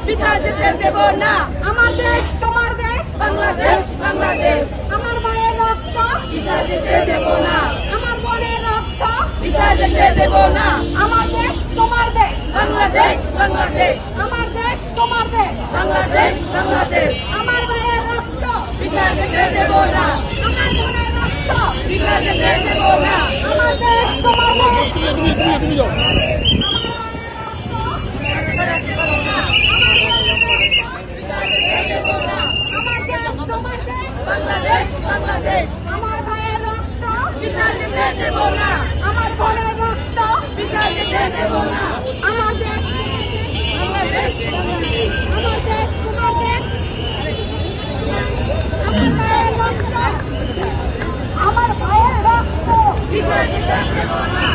পিতা যেতে দেব না। আমার দেশ তোমার দেশ, বাংলাদেশ বাংলাদেশ, আমার মায়ের রক্ত পিতা যেতে দেব না। আমার বোনের রক্ত, পিতা যেতে দেব না। আমার দেশ তোমার দেশ, বাংলাদেশ বাংলাদেশ, আমার দেশ তোমার দেশ, বাংলাদেশ বাংলাদেশ, আমার মায়ের রক্ত, পিতা যেতে দেব না। আমার বোনের রক্ত, পিতা যেতে দেব না। আমার দেশ তোমার দেশ, আমার দেশ তোমার দেশ, বাংলাদেশ বাংলাদেশ, আমার মায়ের রক্ত, পিতা যেতে দেব না। আমার বোনের রক্ত, পিতা যেতে দেব না। আমার দেশ বাংলাদেশ বাংলাদেশ, আমার দেশ তোমার দেশ, আমার মায়ের রক্ত, আমার ভাইয়ের রক্ত, পিতা যেতে দেব না।